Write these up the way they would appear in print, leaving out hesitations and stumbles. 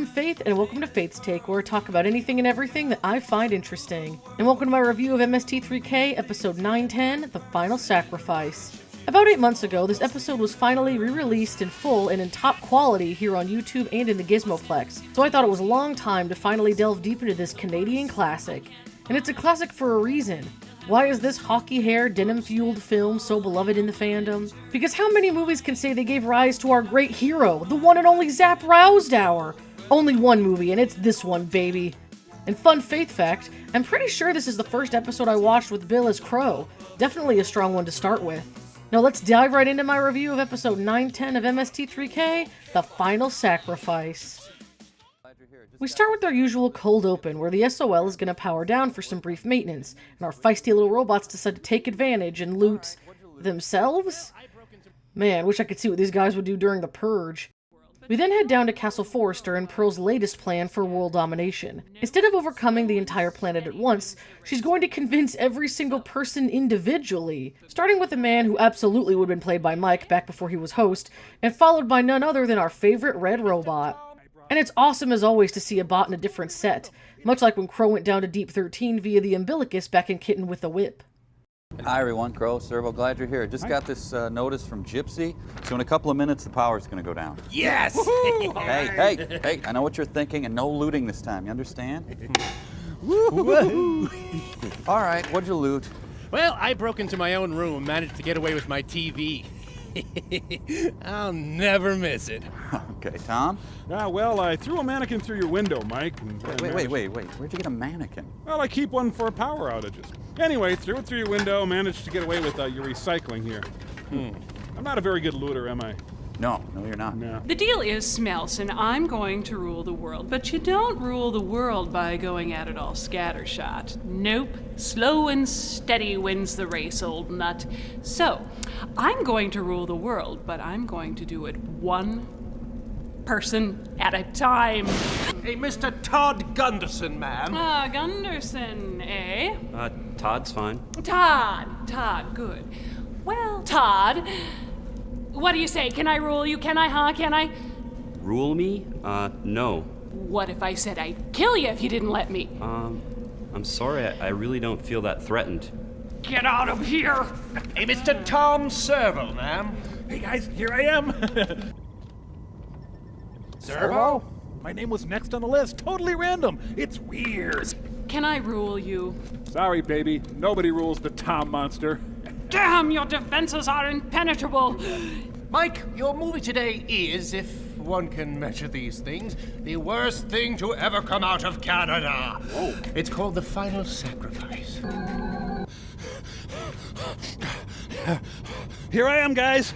Faith, and welcome to Faith's Take, where I talk about anything and everything that I find interesting. And welcome to my review of MST3k, episode 910, The Final Sacrifice. About 8 months ago, this episode was finally re-released in full and in top quality here on YouTube and in the Gizmoplex, so I thought it was a long time to finally delve deep into this Canadian classic. And it's a classic for a reason. Why is this hockey-haired, denim-fueled film so beloved in the fandom? Because how many movies can say they gave rise to our great hero, the one and only Zap Rowsdower? Only one movie, and it's this one, baby. And fun Faith fact, I'm pretty sure this is the first episode I watched with Bill as Crow. Definitely a strong one to start with. Now let's dive right into my review of episode 910 of MST3k, The Final Sacrifice. We start with our usual cold open, where the SOL is going to power down for some brief maintenance, and our feisty little robots decide to take advantage and loot themselves? Man, wish I could see what these guys would do during the Purge. We then head down to Castle Forrester and Pearl's latest plan for world domination. Instead of overcoming the entire planet at once, she's going to convince every single person individually, starting with a man who absolutely would have been played by Mike back before he was host, and followed by none other than our favorite red robot. And it's awesome as always to see a bot in a different set, much like when Crow went down to Deep 13 via the umbilicus back in Kitten with the Whip. Hi everyone, Crow, Servo, glad you're here. Just got this notice from Gypsy, so in a couple of minutes the power's gonna go down. Yes! Hey, I know what you're thinking, and no looting this time, you understand? Alright, what'd you loot? Well, I broke into my own room and managed to get away with my TV. I'll never miss it. Okay, Tom? Well, I threw a mannequin through your window, Mike. And Wait, where'd you get a mannequin? Well, I keep one for power outages. Anyway, threw it through your window, managed to get away with your recycling here. I'm not a very good looter, am I? No, you're not. No. The deal is, Smelson, I'm going to rule the world, but you don't rule the world by going at it all scattershot. Nope. Slow and steady wins the race, old nut. So, I'm going to rule the world, but I'm going to do it one person at a time. Hey, Mr. Todd Gunderson, ma'am. Gunderson, eh? Todd's fine. Todd, good. Well, Todd, what do you say? Can I rule you? Can I? Rule me? No. What if I said I'd kill you if you didn't let me? I'm sorry, I really don't feel that threatened. Get out of here! Hey, Mr. Tom Servo, ma'am. Hey guys, here I am! Servo? My name was next on the list, totally random. It's weird. Can I rule you? Sorry, baby. Nobody rules the Tom monster. Damn, your defenses are impenetrable! Mike, your movie today is, if one can measure these things, the worst thing to ever come out of Canada. Oh. It's called The Final Sacrifice. Here I am, guys.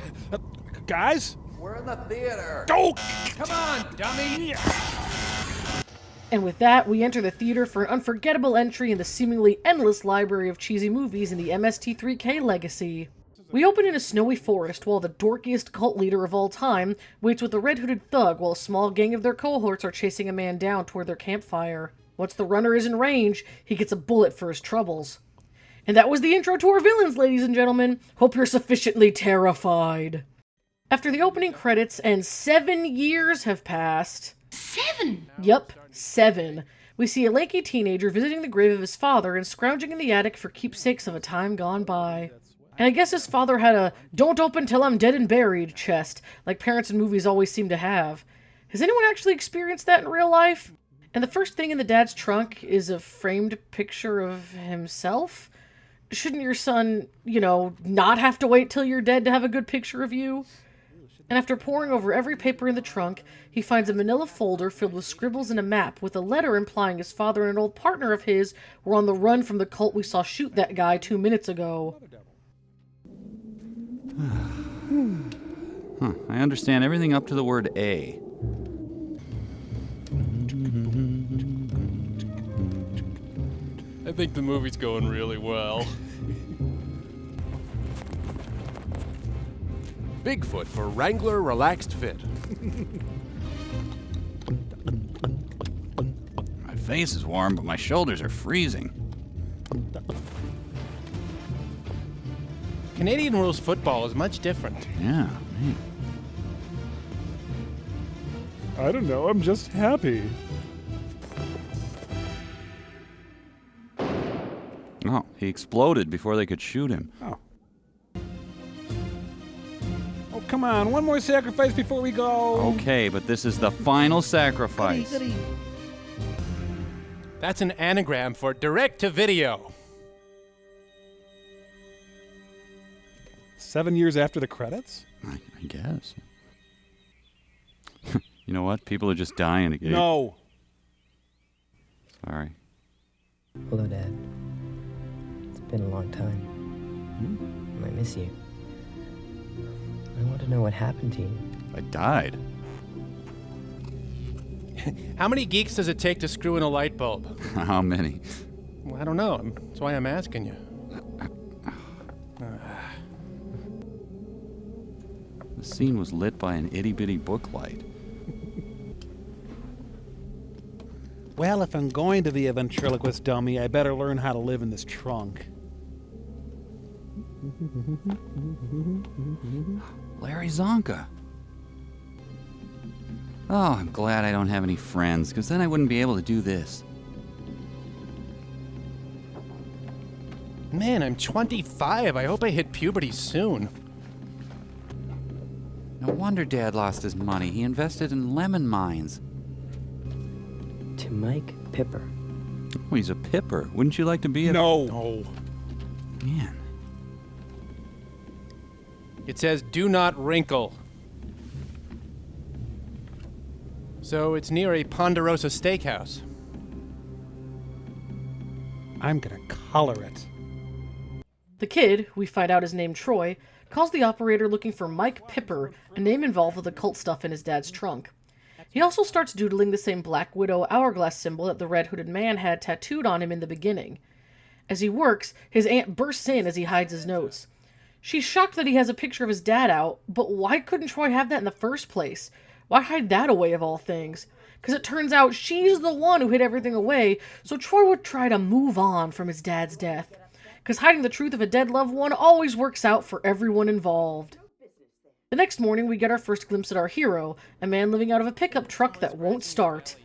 Guys? We're in the theater. Go! Come on, dummy. And with that, we enter the theater for an unforgettable entry in the seemingly endless library of cheesy movies in the MST3k legacy. We open in a snowy forest while the dorkiest cult leader of all time waits with a red-hooded thug while a small gang of their cohorts are chasing a man down toward their campfire. Once the runner is in range, he gets a bullet for his troubles. And that was the intro to our villains, ladies and gentlemen. Hope you're sufficiently terrified. After the opening credits and 7 years have passed... 7? Yup, 7. We see a lanky teenager visiting the grave of his father and scrounging in the attic for keepsakes of a time gone by. And I guess his father had a "don't open till I'm dead and buried" chest, like parents in movies always seem to have. Has anyone actually experienced that in real life? And the first thing in the dad's trunk is a framed picture of himself? Shouldn't your son, not have to wait till you're dead to have a good picture of you? And after poring over every paper in the trunk, he finds a manila folder filled with scribbles and a map with a letter implying his father and an old partner of his were on the run from the cult we saw shoot that guy 2 minutes ago. I understand everything up to the word A. I think the movie's going really well. Bigfoot for Wrangler Relaxed Fit. My face is warm, but my shoulders are freezing. Canadian rules football is much different. Yeah, man. I don't know, I'm just happy. Oh, he exploded before they could shoot him. Oh. Oh, come on, one more sacrifice before we go. Okay, but this is the final sacrifice. Goody. That's an anagram for direct to video. 7 years after the credits? I guess. You know what? People are just dying to get. No. Sorry. Hello, Dad. It's been a long time. I miss you. I want to know what happened to you. I died. How many geeks does it take to screw in a light bulb? How many? Well, I don't know. That's why I'm asking you. The scene was lit by an itty-bitty book light. Well, if I'm going to be a ventriloquist dummy, I better learn how to live in this trunk. Larry Zonka. Oh, I'm glad I don't have any friends, because then I wouldn't be able to do this. Man, I'm 25. I hope I hit puberty soon. No wonder Dad lost his money. He invested in lemon mines. To Mike Pipper. Oh, he's a pipper. Wouldn't you like to be a... No. Man. It says, do not wrinkle. So it's near a Ponderosa steakhouse. I'm gonna color it. The kid, we find out is named Troy, calls the operator looking for Mike Pipper, a name involved with occult stuff in his dad's trunk. He also starts doodling the same Black Widow hourglass symbol that the red hooded man had tattooed on him in the beginning. As he works, his aunt bursts in as he hides his notes. She's shocked that he has a picture of his dad out, but why couldn't Troy have that in the first place? Why hide that away of all things? Because it turns out she's the one who hid everything away, so Troy would try to move on from his dad's death. Because hiding the truth of a dead loved one always works out for everyone involved. The next morning, we get our first glimpse at our hero, a man living out of a pickup truck that won't start.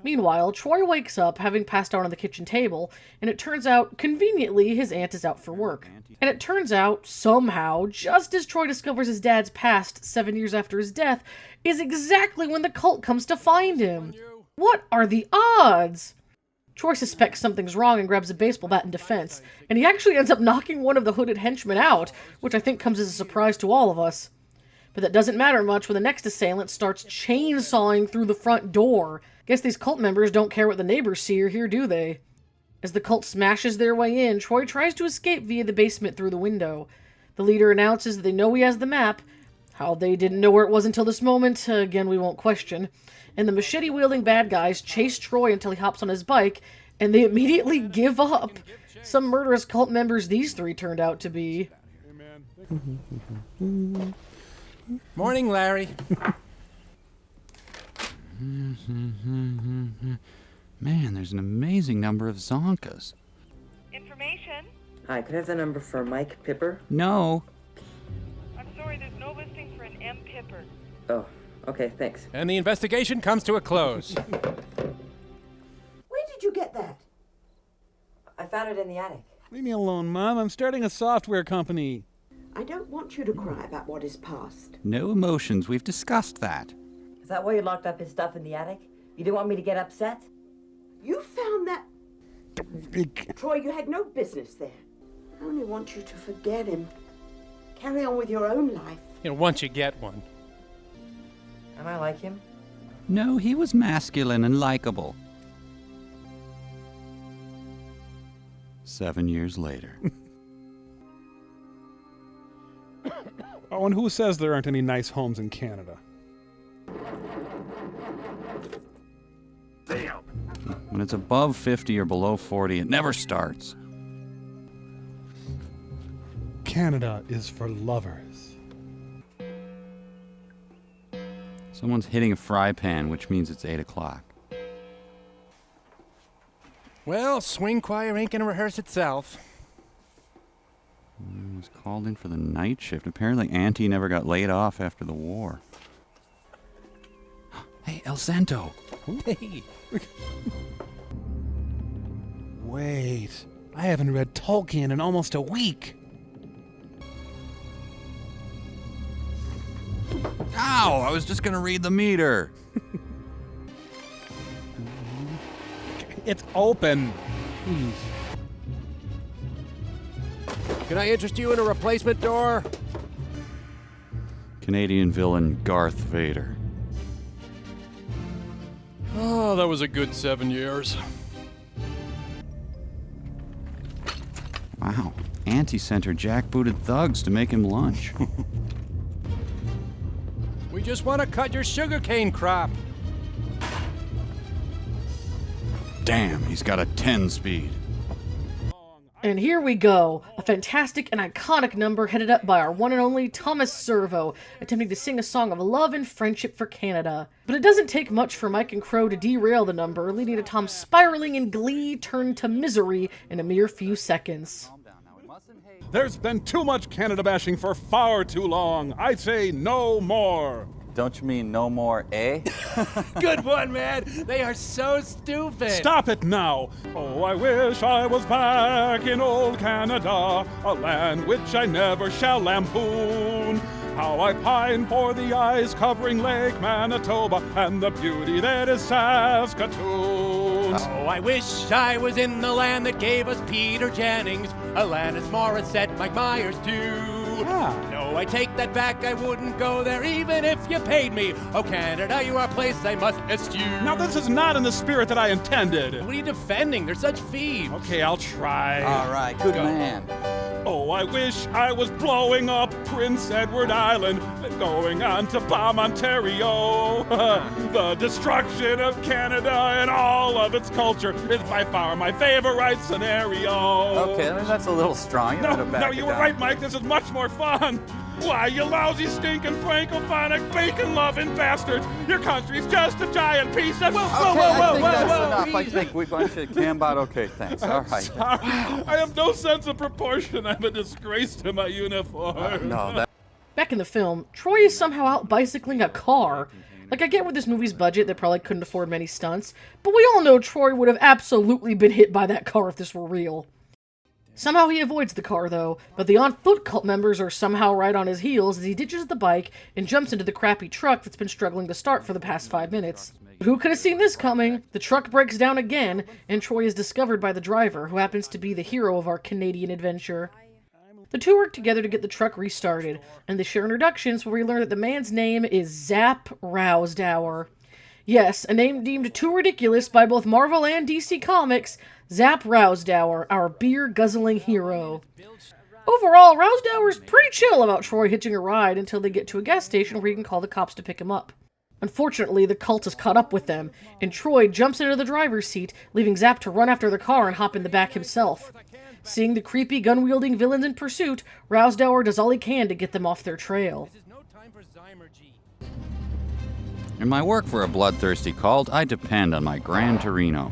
Meanwhile, Troy wakes up having passed out on the kitchen table, and it turns out, conveniently, his aunt is out for work. And it turns out, somehow, just as Troy discovers his dad's past 7 years after his death, is exactly when the cult comes to find him. What are the odds? Troy suspects something's wrong and grabs a baseball bat in defense, and he actually ends up knocking one of the hooded henchmen out, which I think comes as a surprise to all of us. But that doesn't matter much when the next assailant starts chainsawing through the front door. Guess these cult members don't care what the neighbors see or hear, do they? As the cult smashes their way in, Troy tries to escape via the basement through the window. The leader announces that they know he has the map. How they didn't know where it was until this moment, again, we won't question. And the machete-wielding bad guys chase Troy until he hops on his bike, and they immediately give up. Some murderous cult members these three turned out to be. Morning, Larry. Man, there's an amazing number of Zonkas. Information? Hi, could I have the number for Mike Pipper? No. I'm sorry, there's no listing for an M. Pipper. Oh, okay, thanks. And the investigation comes to a close. Where did you get that? I found it in the attic. Leave me alone, Mom. I'm starting a software company. I don't want you to cry about what is past. No emotions. We've discussed that. Is that why you locked up his stuff in the attic? You didn't want me to get upset? You found that... Troy, you had no business there. I only want you to forget him. Carry on with your own life. You know, once you get one. Am I like him? No, he was masculine and likable. 7 years later. Oh, and who says there aren't any nice homes in Canada? When it's above 50 or below 40, it never starts. Canada is for lovers. Someone's hitting a fry pan, which means it's 8 o'clock. Well, swing choir ain't gonna rehearse itself. He was called in for the night shift. Apparently Auntie never got laid off after the war. Hey, El Santo. Hey. Wait, I haven't read Tolkien in almost a week. Ow! I was just gonna read the meter. It's open. Please. Can I interest you in a replacement door? Canadian villain Garth Vader. Oh, that was a good 7 years. Wow. Auntie sent her jackbooted thugs to make him lunch. We just want to cut your sugarcane crop. Damn, he's got a 10 speed. And here we go, a fantastic and iconic number headed up by our one and only Thomas Servo, attempting to sing a song of love and friendship for Canada. But it doesn't take much for Mike and Crow to derail the number, leading to Tom spiraling in glee turned to misery in a mere few seconds. There's been too much Canada bashing for far too long. I say no more. Don't you mean no more, eh? Good one, man. They are so stupid. Stop it now. Oh, I wish I was back in old Canada, a land which I never shall lampoon. How I pine for the ice-covering Lake Manitoba and the beauty that is Saskatoon. Oh, I wish I was in the land that gave us Peter Jennings, Alanis Morissette, Mike Myers, too. No, I take that back, I wouldn't go there even if you paid me. Oh, Canada, you are a place I must eschew. Now, this is not in the spirit that I intended. What are you defending? They're such thieves. Okay, I'll try. All right, good man. Oh, I wish I was blowing up Prince Edward Island and going on to bomb Ontario. The destruction of Canada and all of its culture is by far my favorite scenario. Okay, I mean, that's a little strong. You gotta back No, it you were down. right, Mike. This is much more fun. Why, you lousy, stinking, francophonic, bacon-loving bastards. Your country's just a giant piece of... I think that's enough. I think we should camp out. Okay, thanks. All right. Sorry. I have no sense of proportion. I'm a disgrace to my uniform. No, that... Back in the film, Troy is somehow out bicycling a car. Like, I get with this movie's budget, they probably couldn't afford many stunts, but we all know Troy would have absolutely been hit by that car if this were real. Somehow he avoids the car, though, but the on-foot cult members are somehow right on his heels as he ditches the bike and jumps into the crappy truck that's been struggling to start for the past 5 minutes. But who could have seen this coming? The truck breaks down again, and Troy is discovered by the driver, who happens to be the hero of our Canadian adventure. The two work together to get the truck restarted, and they share introductions where we learn that the man's name is Zap Rowsdower. Yes, a name deemed too ridiculous by both Marvel and DC Comics, Zap Rowsdower, our beer-guzzling hero. Overall, Rowsdower's pretty chill about Troy hitching a ride until they get to a gas station where he can call the cops to pick him up. Unfortunately, the cult has caught up with them, and Troy jumps into the driver's seat, leaving Zap to run after the car and hop in the back himself. Seeing the creepy gun-wielding villains in pursuit, Rowsdower does all he can to get them off their trail. In my work for a bloodthirsty cult, I depend on my Gran Torino.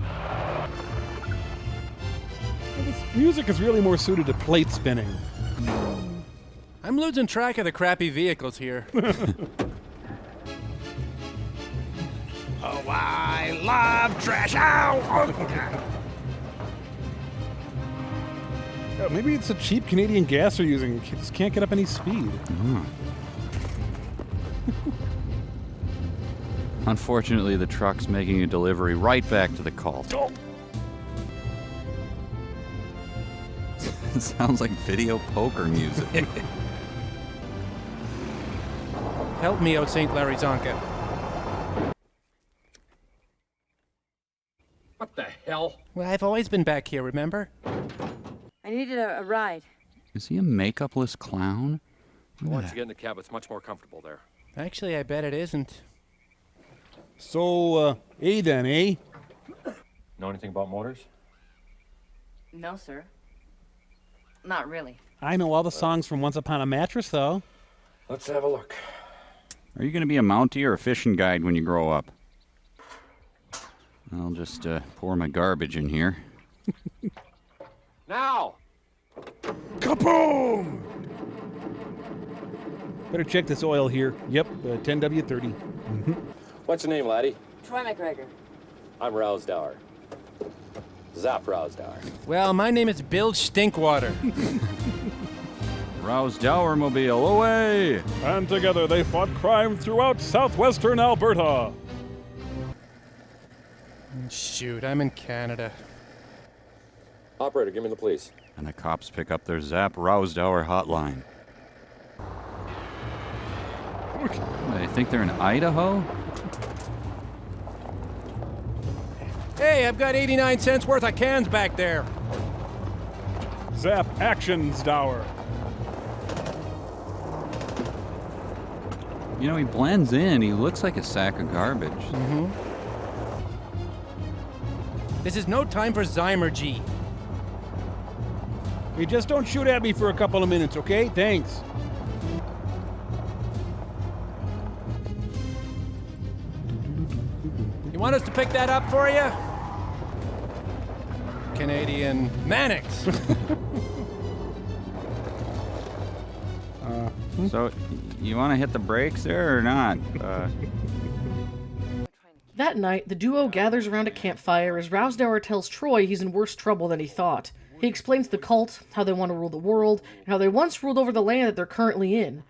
This music is really more suited to plate spinning. I'm losing track of the crappy vehicles here. Oh, I love trash. Ow! Yeah, maybe it's a cheap Canadian gas they're using. You just can't get up any speed. Unfortunately, the truck's making a delivery right back to the cult. Oh. It sounds like video poker music. Help me, O St. Larry Zonka. What the hell? Well, I've always been back here, remember? I needed a ride. Is he a makeupless clown? Once you get in the cab, it's much more comfortable there. Actually, I bet it isn't. So, A then, eh? Know anything about motors? No, sir. Not really. I know all the songs from Once Upon a Mattress, though. Let's have a look. Are you going to be a Mountie or a fishing guide when you grow up? I'll just pour my garbage in here. Now! Kaboom! Better check this oil here. Yep, 10W30. What's your name, laddie? Troy McGregor. I'm Rowsdower. Zap Rowsdower. Well, my name is Bill Stinkwater. Rowsdower mobile away! And together they fought crime throughout southwestern Alberta. Shoot, I'm in Canada. Operator, give me the police. And the cops pick up their Zap Rowsdower hotline. They think they're in Idaho? Hey, I've got 89 cents worth of cans back there. Zap Actionsdower. You know, he blends in. He looks like a sack of garbage. Mm-hmm. This is no time for Zymergy. Hey, just don't shoot at me for a couple of minutes, okay? Thanks. You want us to pick that up for you? Canadian Mannix. So, you want to hit the brakes there or not? That night, the duo gathers around a campfire as Rowsdower tells Troy he's in worse trouble than he thought. He explains the cult, how they want to rule the world, and how they once ruled over the land that they're currently in.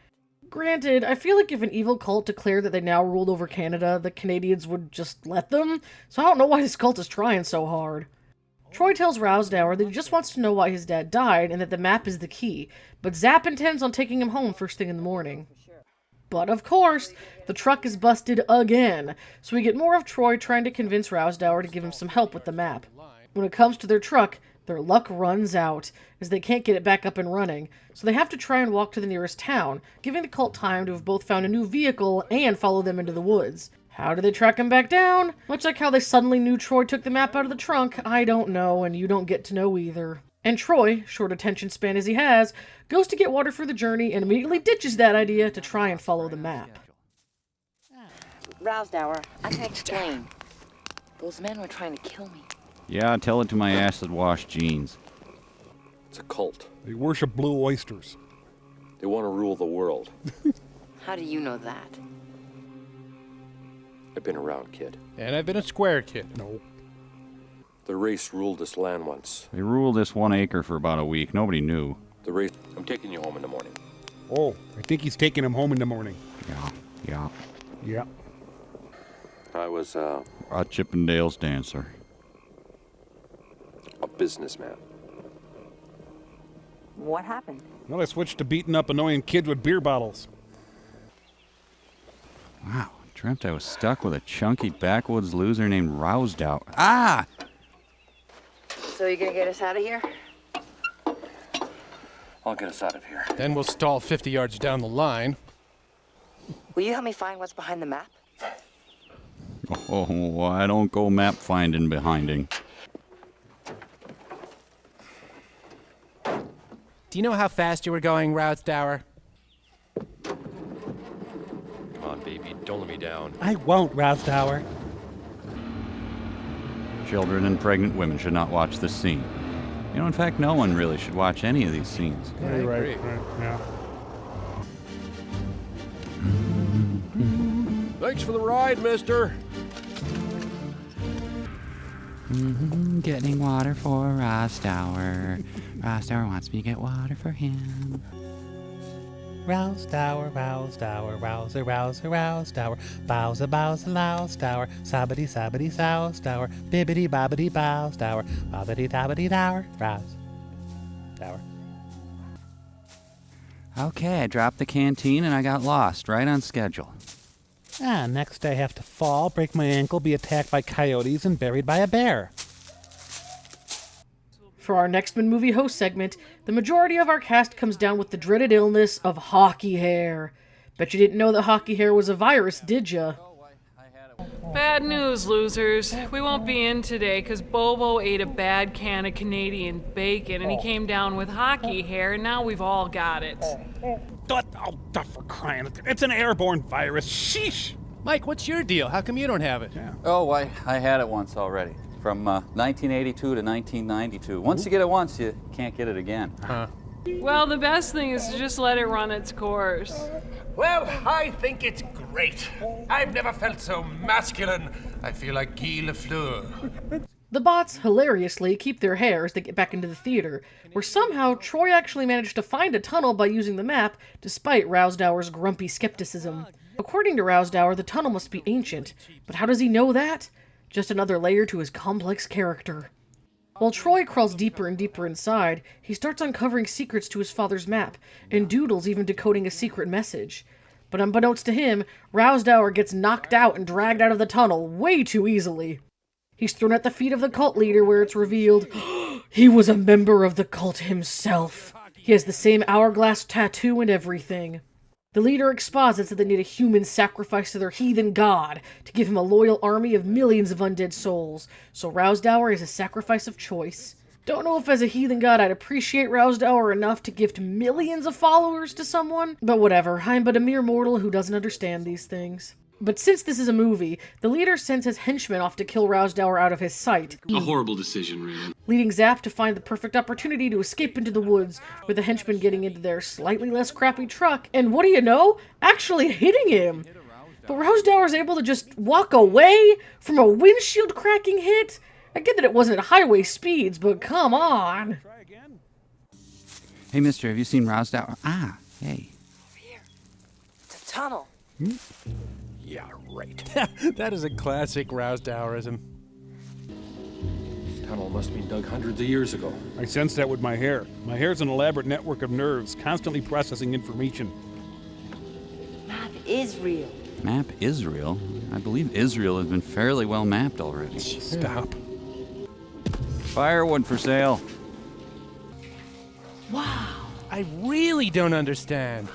Granted, I feel like if an evil cult declared that they now ruled over Canada, the Canadians would just let them, so I don't know why this cult is trying so hard. Troy tells Rowsdower that he just wants to know why his dad died and that the map is the key, but Zap intends on taking him home first thing in the morning. But of course, the truck is busted again, so we get more of Troy trying to convince Rowsdower to give him some help with the map. When it comes to their truck, their luck runs out, as they can't get it back up and running, so they have to try and walk to the nearest town, giving the cult time to have both found a new vehicle and follow them into the woods. How do they track him back down? Much like how they suddenly knew Troy took the map out of the trunk, I don't know, and you don't get to know either. And Troy, short attention span as he has, goes to get water for the journey and immediately ditches that idea to try and follow the map. Rowsdower, I can explain. Those men were trying to kill me. Yeah, tell it to my acid-wash jeans. It's a cult. They worship blue oysters. They want to rule the world. How do you know that? I've been around, kid. And I've been a square kid. No. The race ruled this land once. They ruled this 1 acre for about a week. Nobody knew. The race... I'm taking you home in the morning. Oh, I think he's taking him home in the morning. Yeah. I was, A Chippendales dancer. a businessman. What happened? Well, I switched to beating up annoying kids with beer bottles. Wow, dreamt I was stuck with a chunky backwoods loser named Rowsdower. Ah! So you're gonna get us out of here? I'll get us out of here. Then we'll stall 50 yards down the line. Will you help me find what's behind the map? Oh, I don't go map finding behinding. Do you know how fast you were going, Rowsdower? Come on, baby. Don't let me down. I won't, Rowsdower. Children and pregnant women should not watch this scene. You know, in fact, no one really should watch any of these scenes. Yeah, I agree. Right, yeah. Thanks for the ride, mister. Getting water for Rowsdower. Rowsdower wants me to get water for him. Rowsdower, Rowsdower, Rowser, Rowser, Rowsdower, Bowser, Bowser, Lowsdower, Sabbity, Sabbity, Sowsdower, Bibbity, Bobbity, Bowsdower, Bobbity, Dobbity, Dower, Rowsdower. Okay, I dropped the canteen and I got lost, right on schedule. Next I have to fall, break my ankle, be attacked by coyotes, and buried by a bear. For our next movie host segment, the majority of our cast comes down with the dreaded illness of hockey hair. Bet you didn't know that hockey hair was a virus, did ya? Bad news, losers. We won't be in today because Bobo ate a bad can of Canadian bacon and he came down with hockey hair and now we've all got it. Oh, for crying! It's an airborne virus. Sheesh! Mike, what's your deal? How come you don't have it? Yeah. Oh, I had it once already. From 1982 to 1992. Once you get it once, you can't get it again. Huh. Well, the best thing is to just let it run its course. Well, I think it's great. I've never felt so masculine I feel like Guy Lafleur. The bots hilariously keep their hair as they get back into the theater, where somehow Troy actually managed to find a tunnel by using the map, despite Rowsdower's grumpy skepticism. According to Rowsdower, the tunnel must be ancient, but how does he know that? Just another layer to his complex character. While Troy crawls deeper and deeper inside, he starts uncovering secrets to his father's map, and Doodle's even decoding a secret message. But unbeknownst to him, Rowsdower gets knocked out and dragged out of the tunnel way too easily. He's thrown at the feet of the cult leader, where it's revealed he was a member of the cult himself. He has the same hourglass tattoo and everything. The leader exposits that they need a human sacrifice to their heathen god to give him a loyal army of millions of undead souls, so Rowsdower is a sacrifice of choice. Don't know if as a heathen god I'd appreciate Rowsdower enough to gift millions of followers to someone, but whatever, I'm but a mere mortal who doesn't understand these things. But since this is a movie, the leader sends his henchmen off to kill Rowsdower out of his sight. A horrible decision, Raymond. Leading Zap to find the perfect opportunity to escape into the woods, with the henchmen getting into their slightly less crappy truck, and what do you know? Actually hitting him! But Rowsdower's able to just walk away from a windshield cracking hit? I get that it wasn't at highway speeds, but come on! Hey, mister, have you seen Rowsdower? Ah, hey. It's a tunnel. Yeah, right. That is a classic Rowsdowerism. This tunnel must have been dug hundreds of years ago. I sense that with my hair. My hair's an elaborate network of nerves, constantly processing information. Map is real. Map Israel? I believe Israel has been fairly well mapped already. Stop. Firewood for sale. Wow. I really don't understand.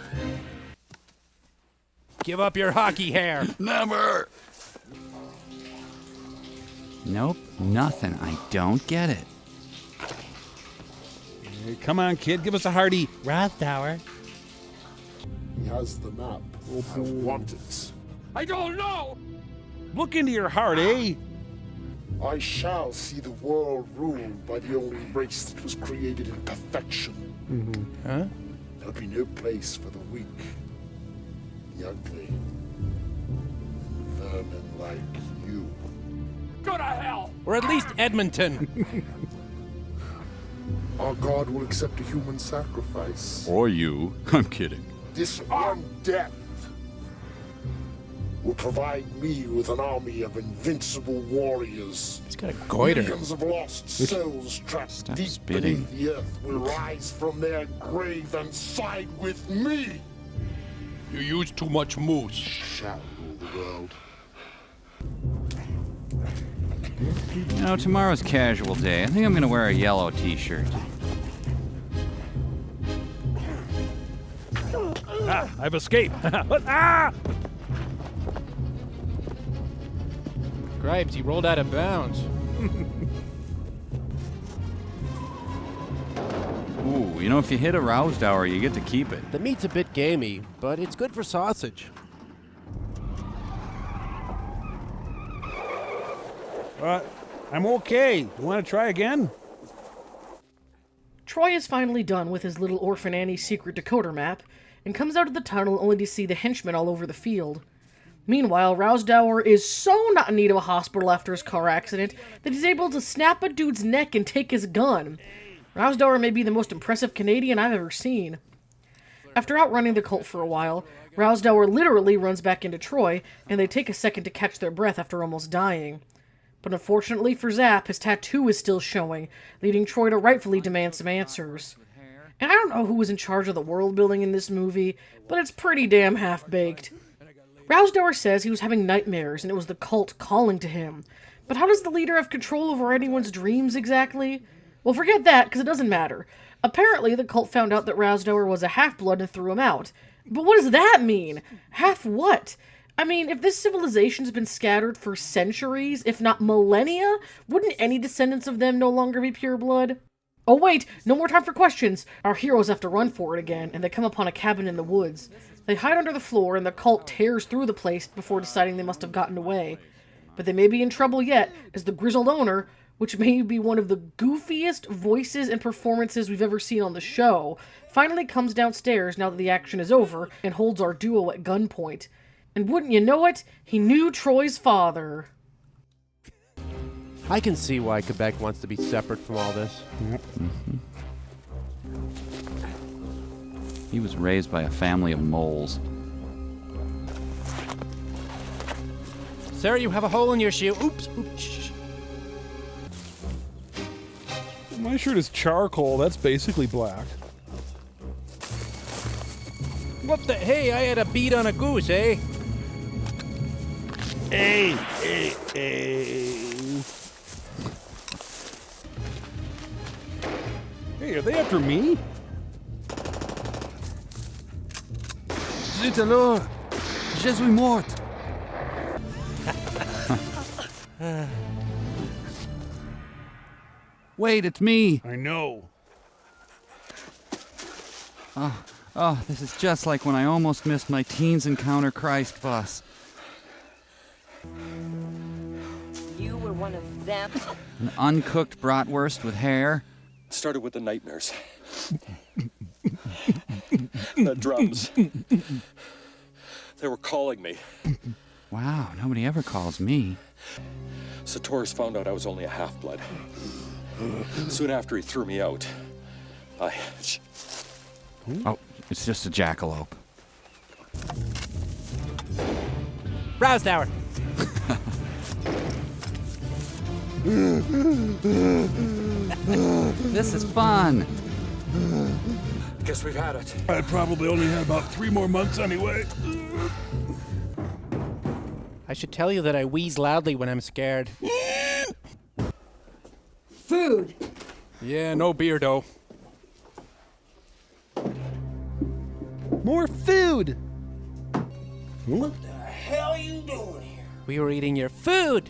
Give up your hockey hair. Never. Nope, nothing. I don't get it. Hey, come on, kid, give us a hearty. Rowsdower. He has the map. I want it. I don't know! Look into your heart, eh? I shall see the world ruled by the only race that was created in perfection. Huh? There'll be no place for the weak, the ugly, vermin like you. Go to hell! Or at least Edmonton. Our God will accept a human sacrifice. Or you. I'm kidding. This one death will provide me with an army of invincible warriors. He's got a goiter. Millions of lost souls trapped deep spitting. beneath the earth will rise from their grave and side with me. You use too much moose. Shall rule the world. You know, tomorrow's casual day. I think I'm gonna wear a yellow t-shirt. I've escaped. Ah! Gripes, he rolled out of bounds. Ooh, you know, if you hit a Rowsdower, you get to keep it. The meat's a bit gamey, but it's good for sausage. I'm okay. You want to try again? Troy is finally done with his little Orphan Annie's secret decoder map, and comes out of the tunnel only to see the henchmen all over the field. Meanwhile, Rowsdower is so not in need of a hospital after his car accident that he's able to snap a dude's neck and take his gun. Rowsdower may be the most impressive Canadian I've ever seen. After outrunning the cult for a while, Rowsdower literally runs back into Troy, and they take a second to catch their breath after almost dying. But unfortunately for Zap, his tattoo is still showing, leading Troy to rightfully demand some answers. And I don't know who was in charge of the world building in this movie, but it's pretty damn half-baked. Rowsdower says he was having nightmares and it was the cult calling to him. But how does the leader have control over anyone's dreams exactly? Well, forget that, because it doesn't matter. Apparently, the cult found out that Rowsdower was a half-blood and threw him out. But what does that mean? Half what? I mean, if this civilization's been scattered for centuries, if not millennia, wouldn't any descendants of them no longer be pure blood? Oh wait, no more time for questions! Our heroes have to run for it again, and they come upon a cabin in the woods. They hide under the floor, and the cult tears through the place before deciding they must have gotten away. But they may be in trouble yet, as the grizzled owner, which may be one of the goofiest voices and performances we've ever seen on the show, finally comes downstairs now that the action is over, and holds our duo at gunpoint. And wouldn't you know it, he knew Troy's father. I can see why Quebec wants to be separate from all this. He was raised by a family of moles. Sir, you have a hole in your shoe. Oops. My shirt is charcoal. That's basically black. What the? Hey, I had a bead on a goose, eh? Hey. Hey, are they after me? Zut alors! Je suis morte! Wait, it's me! I know. Oh, this is just like when I almost missed my Teens Encounter Christ bus. You were one of them? An uncooked bratwurst with hair. It started with the nightmares. The drums. They were calling me. Wow, nobody ever calls me. Sartorius found out I was only a half-blood. Soon after he threw me out, Oh, it's just a jackalope. Rowsdower. This is fun. Guess we've had it. I probably only have about 3 more months anyway. I should tell you that I wheeze loudly when I'm scared. Food. Yeah, no beardo. More food! What the hell are you doing here? We were eating your food.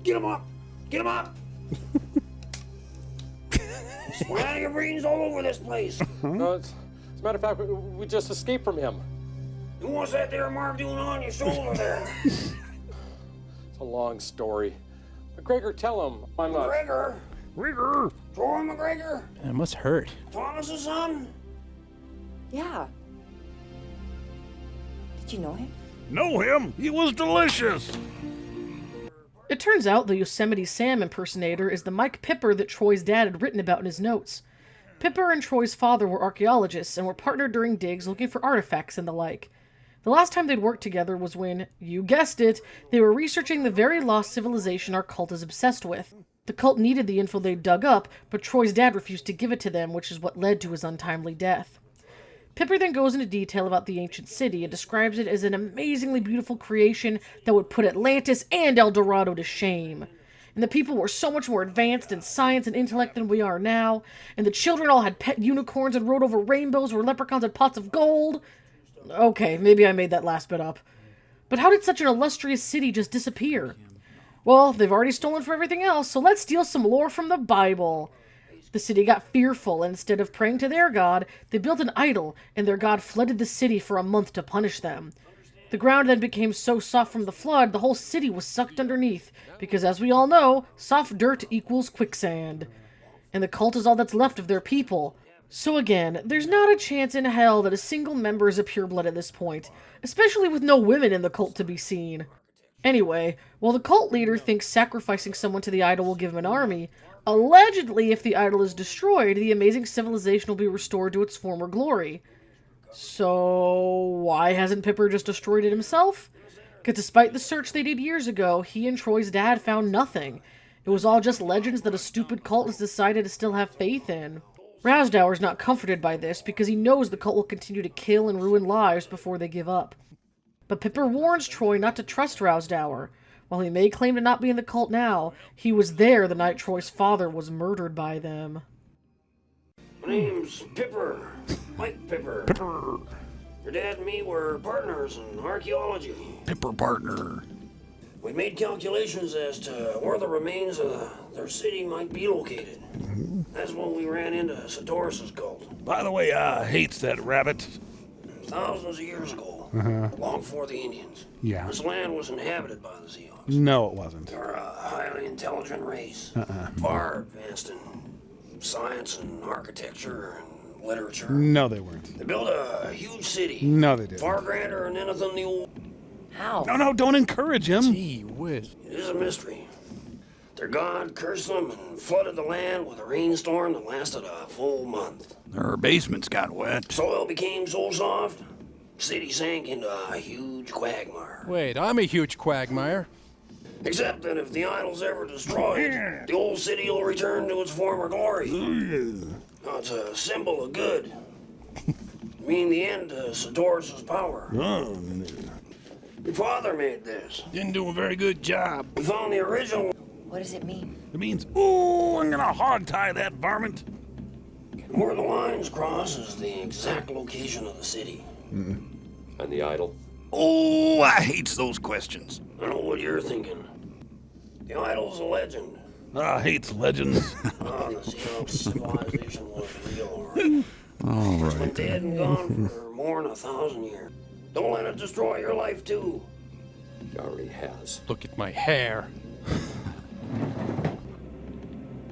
Get him up! Get him up! Splatter brains all over this place. No, as a matter of fact, we just escaped from him. Who wants that there mark doing on your shoulder there? It's a long story. McGregor, tell him I'm not. McGregor? Troy McGregor? It must hurt. Thomas's son? Yeah. Did you know him? Know him? He was delicious. It turns out the Yosemite Sam impersonator is the Mike Pipper that Troy's dad had written about in his notes. Pipper and Troy's father were archaeologists and were partnered during digs looking for artifacts and the like. The last time they'd worked together was when, you guessed it, they were researching the very lost civilization our cult is obsessed with. The cult needed the info they'd dug up, but Troy's dad refused to give it to them, which is what led to his untimely death. Pipper then goes into detail about the ancient city and describes it as an amazingly beautiful creation that would put Atlantis and El Dorado to shame. And the people were so much more advanced in science and intellect than we are now, and the children all had pet unicorns and rode over rainbows where leprechauns had pots of gold. Okay, maybe I made that last bit up. But how did such an illustrious city just disappear? Well, they've already stolen for everything else, so let's steal some lore from the Bible. The city got fearful, and instead of praying to their god, they built an idol, and their god flooded the city for a month to punish them. The ground then became so soft from the flood, the whole city was sucked underneath, because as we all know, soft dirt equals quicksand. And the cult is all that's left of their people. So again, there's not a chance in hell that a single member is a pureblood at this point, especially with no women in the cult to be seen. Anyway, while the cult leader thinks sacrificing someone to the idol will give him an army, allegedly if the idol is destroyed, the amazing civilization will be restored to its former glory. So why hasn't Pipper just destroyed it himself? Because despite the search they did years ago, he and Troy's dad found nothing. It was all just legends that a stupid cult has decided to still have faith in. Rowsdower's not comforted by this because he knows the cult will continue to kill and ruin lives before they give up. But Pipper warns Troy not to trust Rowsdower. While he may claim to not be in the cult now, he was there the night Troy's father was murdered by them. My name's Pipper. Mike Pipper. Pipper. Your dad and me were partners in archaeology. Pipper partner. We made calculations as to where the remains of their city might be located. That's when we ran into Sartorius' cult. By the way, hates that rabbit. Thousands of years ago, long before the Indians. Yeah. This land was inhabited by the Zeons. No, it wasn't. They're a highly intelligent race. Far advanced in science and architecture and literature. No, they weren't. They built a huge city. No, they didn't. Far grander than anything the old... How? No, don't encourage him. Gee whiz. It is a mystery. Their god cursed them and flooded the land with a rainstorm that lasted a full month. Their basements got wet. Soil became so soft, city sank into a huge quagmire. Wait, I'm a huge quagmire. Except that if the idol's ever destroyed, the old city will return to its former glory. Now, it's a symbol of good. Mean the end to Sator's power. Your father made this. Didn't do a very good job. We found the original. What does it mean? It means, ooh, I'm gonna hog tie that varmint. Where the lines cross is the exact location of the city. And the idol? Oh, I hates those questions. I know what you're thinking. The idol's a legend. I hates legends. The Xenos civilization was real, all right. All It's been right. dead and gone for more than 1,000 years. Don't let it destroy your life, too. It already has. Look at my hair.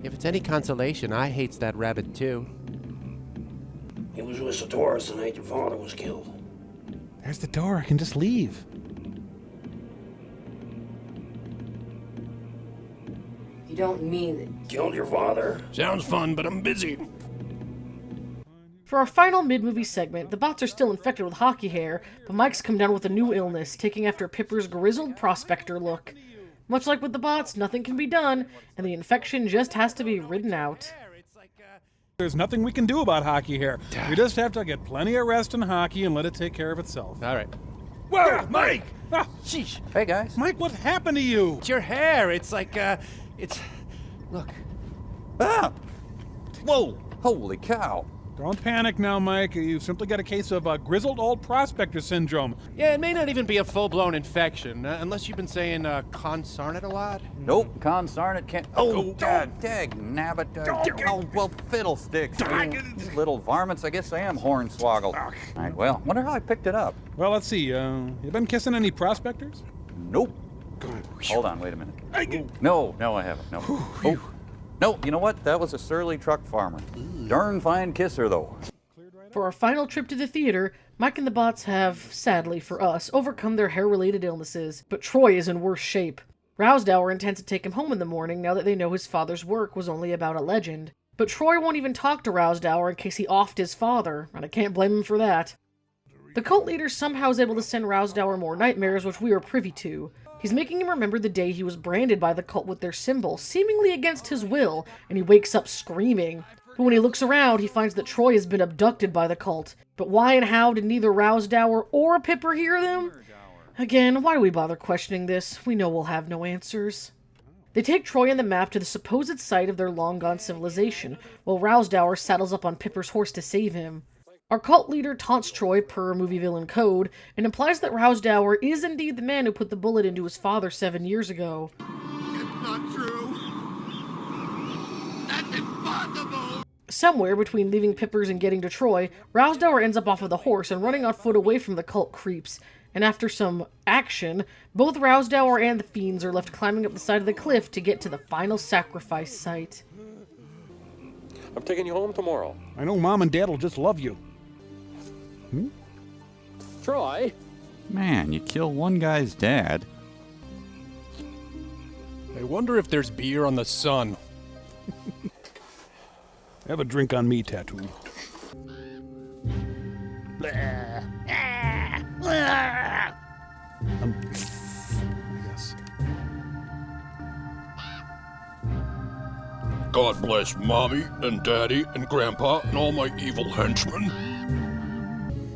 If it's any consolation, I hates that rabbit too. He was with Satorus the night your father was killed. There's the door. I can just leave. You don't mean it. Killed your father? Sounds fun, but I'm busy. For our final mid-movie segment, the bots are still infected with hockey hair, but Mike's come down with a new illness, taking after Pipper's grizzled prospector look. Much like with the bots, nothing can be done, and the infection just has to be ridden out. There's nothing we can do about hockey hair. We just have to get plenty of rest in hockey and let it take care of itself. All right. Whoa, Mike! Ah, Sheesh. Hey, guys. Mike, what happened to you? It's your hair. It's like, look. Ah! Whoa! Holy cow! Don't panic now, Mike. You've simply got a case of grizzled old prospector syndrome. Yeah, it may not even be a full-blown infection, unless you've been saying consarnate a lot. Nope, consarnate can't. Oh, dag nabbit. Oh, well, fiddlesticks. You little varmints, I guess I am hornswoggled. All right, well, wonder how I picked it up. Well, let's see. You been kissing any prospectors? Nope. Good. Hold on, wait a minute. No, I haven't. No. Oh. No, you know what? That was a surly truck farmer. Darn fine kisser, though. For our final trip to the theater, Mike and the bots have, sadly for us, overcome their hair-related illnesses, but Troy is in worse shape. Rowsdower intends to take him home in the morning now that they know his father's work was only about a legend. But Troy won't even talk to Rowsdower in case he offed his father, and I can't blame him for that. The cult leader somehow is able to send Rowsdower more nightmares, which we are privy to. He's making him remember the day he was branded by the cult with their symbol, seemingly against his will, and he wakes up screaming. But when he looks around, he finds that Troy has been abducted by the cult. But why and how did neither Rowsdower or Pipper hear them? Again, why do we bother questioning this? We know we'll have no answers. They take Troy and the map to the supposed site of their long-gone civilization, while Rowsdower saddles up on Pipper's horse to save him. Our cult leader taunts Troy per movie villain code, and implies that Rowsdower is indeed the man who put the bullet into his father 7 years ago. It's not true. That's impossible. Somewhere between leaving Pipper's and getting to Troy, Rowsdower ends up off of the horse and running on foot away from the cult creeps. And after some action, both Rowsdower and the fiends are left climbing up the side of the cliff to get to the final sacrifice site. I'm taking you home tomorrow. I know Mom and Dad will just love you. Troy? Man, you kill one guy's dad. I wonder if there's beer on the sun. Have a drink on me, Tattoo. I guess. God bless Mommy and Daddy and Grandpa and all my evil henchmen.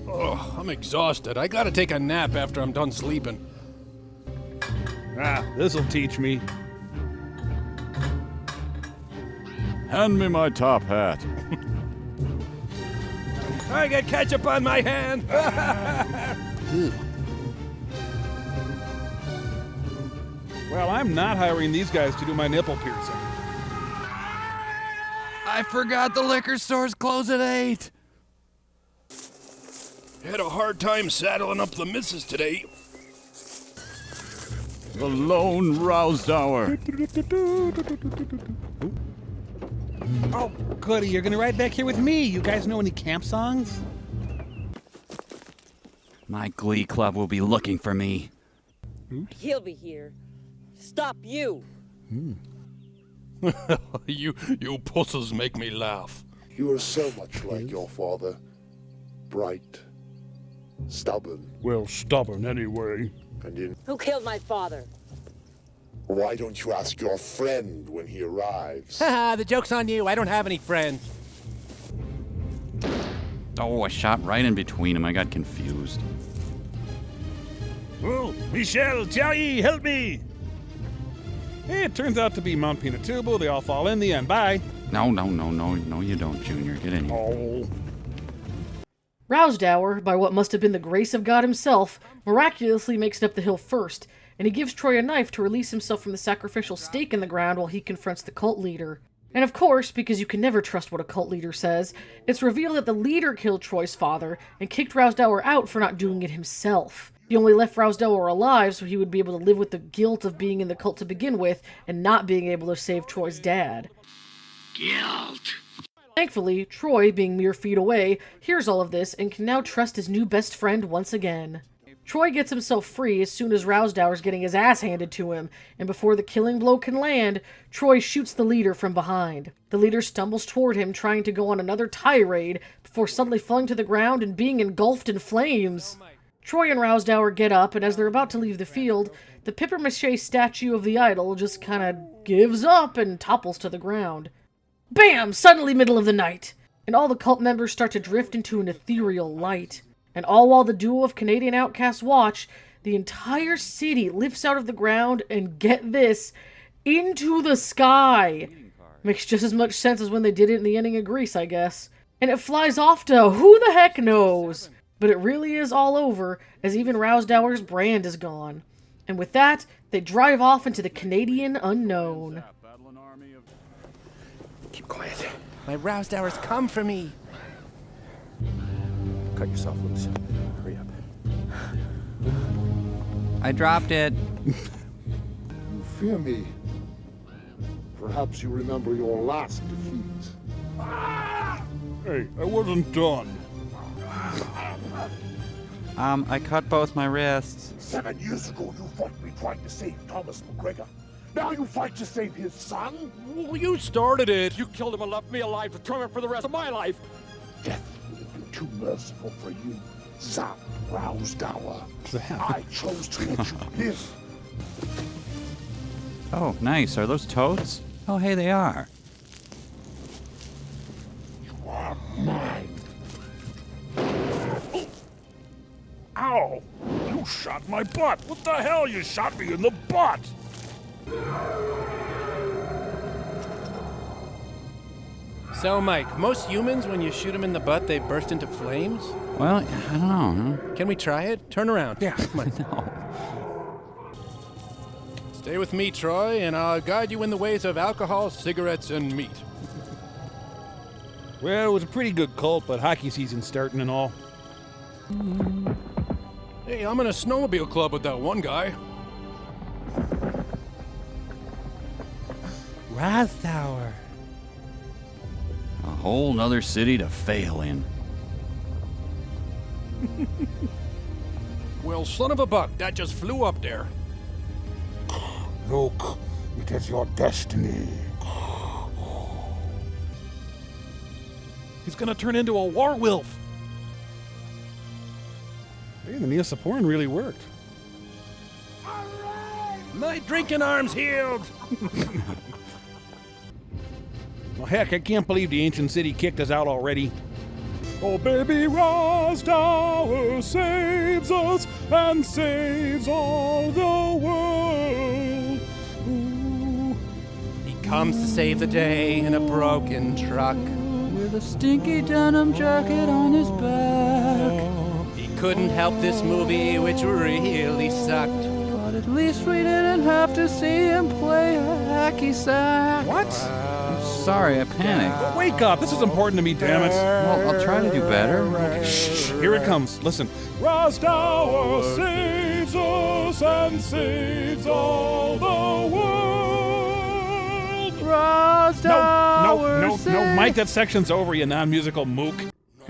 Oh, I'm exhausted. I gotta take a nap after I'm done sleeping. This'll teach me. Hand me my top hat. I got ketchup on my hand. Well, I'm not hiring these guys to do my nipple piercing. I forgot the liquor stores close at 8. Had a hard time saddling up the missus today. The lone Rowsdower. Oh, goody, you're gonna ride back here with me. You guys know any camp songs? My glee club will be looking for me. He'll be here. Stop you. You pussies make me laugh. You are so much like your father. Bright. Stubborn. Well, stubborn anyway. And in... Who killed my father? Why don't you ask your friend when he arrives? Haha, the joke's on you. I don't have any friends. Oh, I shot right in between them. I got confused. Oh, Michel, Thierry, help me! Hey, it turns out to be Mount Pinatubo. They all fall in the end. Bye. No, you don't, Junior. Get in here. Oh. Rowsdower, by what must have been the grace of God himself, miraculously makes it up the hill first, and he gives Troy a knife to release himself from the sacrificial stake in the ground while he confronts the cult leader. And of course, because you can never trust what a cult leader says, it's revealed that the leader killed Troy's father and kicked Rowsdower out for not doing it himself. He only left Rowsdower alive so he would be able to live with the guilt of being in the cult to begin with and not being able to save Troy's dad. Guilt. Thankfully, Troy, being mere feet away, hears all of this and can now trust his new best friend once again. Troy gets himself free as soon as Rowsdower's getting his ass handed to him, and before the killing blow can land, Troy shoots the leader from behind. The leader stumbles toward him, trying to go on another tirade, before suddenly falling to the ground and being engulfed in flames. Troy and Rowsdower get up, and as they're about to leave the field, the papier-mâché statue of the idol just kinda gives up and topples to the ground. Bam! Suddenly middle of the night! And all the cult members start to drift into an ethereal light. And all while the duo of Canadian outcasts watch, the entire city lifts out of the ground and, get this, into the sky! Makes just as much sense as when they did it in the ending of Grease, I guess. And it flies off to who the heck knows? But it really is all over, as even Rowsdower's brand is gone. And with that, they drive off into the Canadian unknown. Keep quiet. My Rowsdower's come for me. Cut yourself loose. Hurry up. I dropped it. You fear me. Perhaps you remember your last defeat. Hey, I wasn't done. I cut both my wrists. 7 years ago, you fought me trying to save Thomas McGregor. Now you fight to save his son? Well, you started it. You killed him and left me alive to torment for the rest of my life. Death would have been too merciful for you, Zap Rowsdower. I chose to let you live. Oh, nice. Are those toads? Oh, hey, they are. You are mine. Ow! You shot my butt! What the hell? You shot me in the butt! So, Mike, most humans, when you shoot them in the butt, they burst into flames? Well, I don't know. Huh? Can we try it? Turn around. Yeah, come on. No. Stay with me, Troy, and I'll guide you in the ways of alcohol, cigarettes, and meat. Well, it was a pretty good cult, but hockey season's starting and all. Hey, I'm in a snowmobile club with that one guy. Rowsdower. A whole nother city to fail in. Well, son of a buck, that just flew up there. Look, it is your destiny. He's gonna turn into a werewolf. Hey, the Neosporin really worked. My drinking arm's healed! Well, heck, I can't believe the ancient city kicked us out already. Oh, baby, Rowsdower saves us and saves all the world. Ooh. He comes to save the day in a broken truck. With a stinky denim jacket on his back. He couldn't help this movie, which really sucked. But at least we didn't have to see him play a hacky sack. What? I'm sorry, I panicked. But wake up, this is important to me, damn it. Well, I'll try to do better. Okay, shh, here it comes. Listen. Rowsdower saves us and saves all the world. Rowsdower No, Mike, that section's over, you non-musical mook.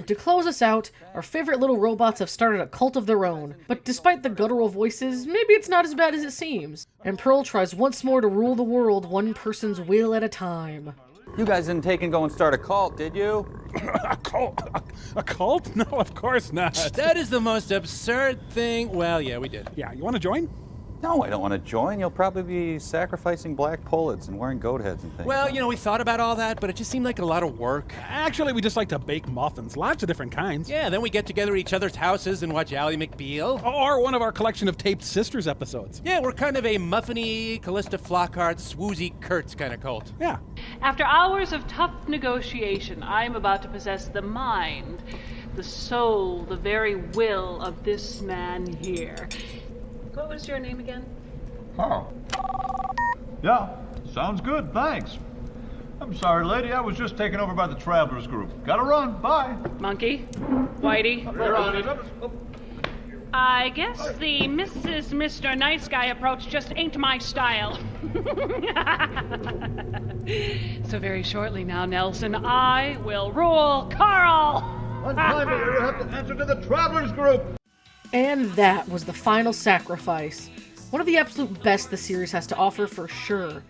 To close us out, our favorite little robots have started a cult of their own, but despite the guttural voices, maybe it's not as bad as it seems. And Pearl tries once more to rule the world one person's will at a time. You guys didn't take and go and start a cult, did you? A cult? A cult? No, of course not. That is the most absurd thing. Well, yeah, we did. Yeah, you want to join? No, I don't want to join. You'll probably be sacrificing black pullets and wearing goat heads and things. Well, you know, we thought about all that, but it just seemed like a lot of work. Actually, we just like to bake muffins. Lots of different kinds. Yeah, then we get together at each other's houses and watch Ally McBeal. Or one of our collection of taped Sisters episodes. Yeah, we're kind of a muffiny, Callista Flockhart, swoozy Kurtz kind of cult. Yeah. After hours of tough negotiation, I'm about to possess the mind, the soul, the very will of this man here. What was your name again? Oh. Yeah, sounds good, thanks. I'm sorry, lady, I was just taken over by the Travelers group. Gotta run, bye. Monkey? Whitey? We're on it. I guess the Mr. Nice Guy approach just ain't my style. So very shortly now, Nelson, I will rule Carl! Untimely, you have to answer to the Travelers group! And that was the final sacrifice. One of the absolute best the series has to offer for sure.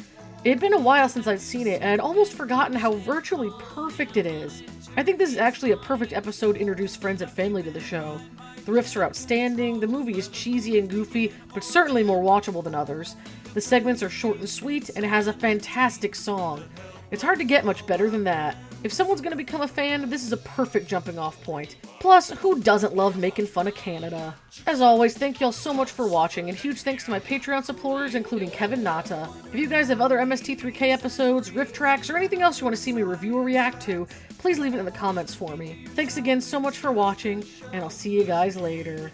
It had been a while since I'd seen it, and I'd almost forgotten how virtually perfect it is. I think this is actually a perfect episode to introduce friends and family to the show. The riffs are outstanding, the movie is cheesy and goofy, but certainly more watchable than others. The segments are short and sweet, and it has a fantastic song. It's hard to get much better than that. If someone's gonna become a fan, this is a perfect jumping off point. Plus, who doesn't love making fun of Canada? As always, thank y'all so much for watching, and huge thanks to my Patreon supporters, including Kevin Nata. If you guys have other MST3k episodes, riff tracks, or anything else you want to see me review or react to, please leave it in the comments for me. Thanks again so much for watching, and I'll see you guys later.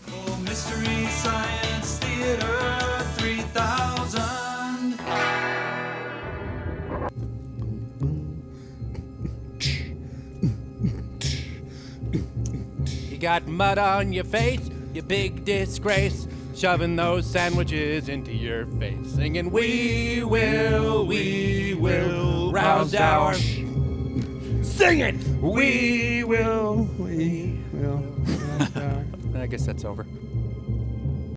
Oh, Mystery Science Theater 3000. You got mud on your face, you big disgrace, shoving those sandwiches into your face, singing, we will, Rowsdower. Sing it! We will. I guess that's over.